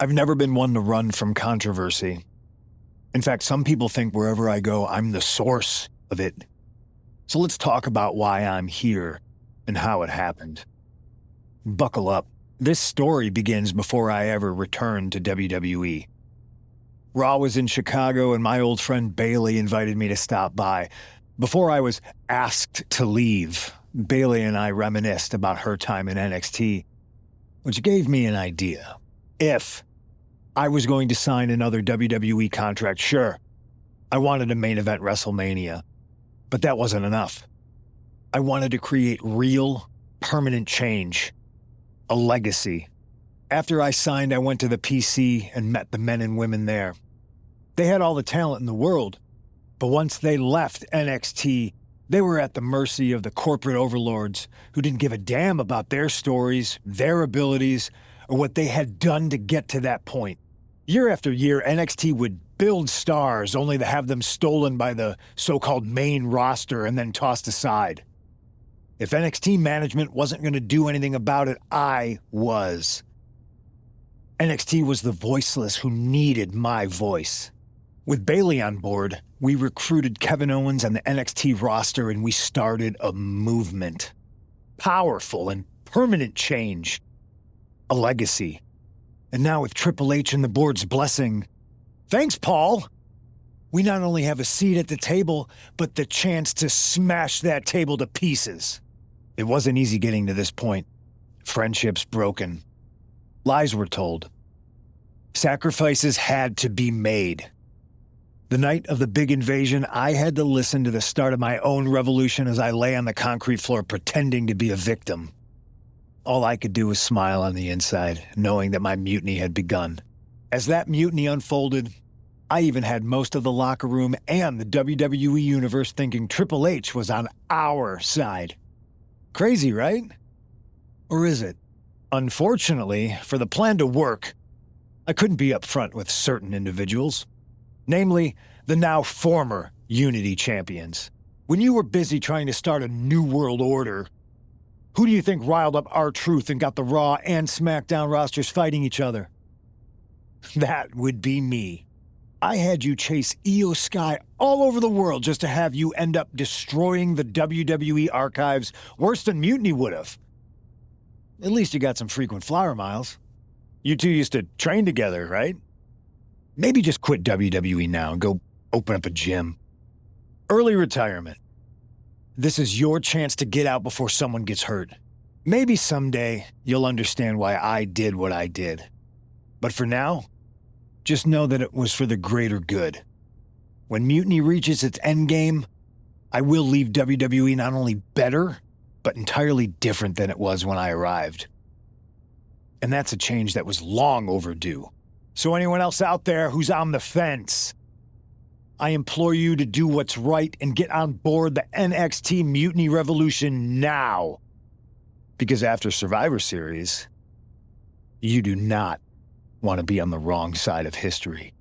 I've never been one to run from controversy. In fact, some people think wherever I go, I'm the source of it. So let's talk about why I'm here and how it happened. Buckle up. This story begins before I ever returned to WWE. Raw was in Chicago and my old friend Bailey invited me to stop by. Before I was asked to leave, Bailey and I reminisced about her time in NXT, which gave me an idea. If I was going to sign another WWE contract, sure, I wanted to main event WrestleMania, but that wasn't enough. I wanted to create real, permanent change, a legacy. After I signed, I went to the PC and met the men and women there. They had all the talent in the world, but once they left NXT, they were at the mercy of the corporate overlords who didn't give a damn about their stories, their abilities, or what they had done to get to that point. Year after year, NXT would build stars only to have them stolen by the so-called main roster and then tossed aside. If NXT management wasn't going to do anything about it, I was. NXT was the voiceless who needed my voice. With Bailey on board, we recruited Kevin Owens and the NXT roster and we started a movement. Powerful and permanent change. A legacy. And now with Triple H and the board's blessing, thanks, Paul! We not only have a seat at the table, but the chance to smash that table to pieces. It wasn't easy getting to this point. Friendships broken. Lies were told. Sacrifices had to be made. The night of the big invasion, I had to listen to the start of my own revolution as I lay on the concrete floor pretending to be a victim. All I could do was smile on the inside, knowing that my mutiny had begun. As that mutiny unfolded, I even had most of the locker room and the WWE Universe thinking Triple H was on our side. Crazy, right? Or is it? Unfortunately, for the plan to work, I couldn't be upfront with certain individuals. Namely, the now former Unity champions. When you were busy trying to start a new world order, who do you think riled up R-Truth and got the Raw and SmackDown rosters fighting each other? That would be me. I had you chase Io Sky all over the world just to have you end up destroying the WWE archives worse than Mutiny would have. At least you got some frequent flower miles. You two used to train together, right? Maybe just quit WWE now and go open up a gym. Early retirement. This is your chance to get out before someone gets hurt. Maybe someday you'll understand why I did what I did. But for now, just know that it was for the greater good. When Mutiny reaches its endgame, I will leave WWE not only better, but entirely different than it was when I arrived. And that's a change that was long overdue. So anyone else out there who's on the fence, I implore you to do what's right and get on board the NXT Mutiny Revolution now. Because after Survivor Series, you do not want to be on the wrong side of history.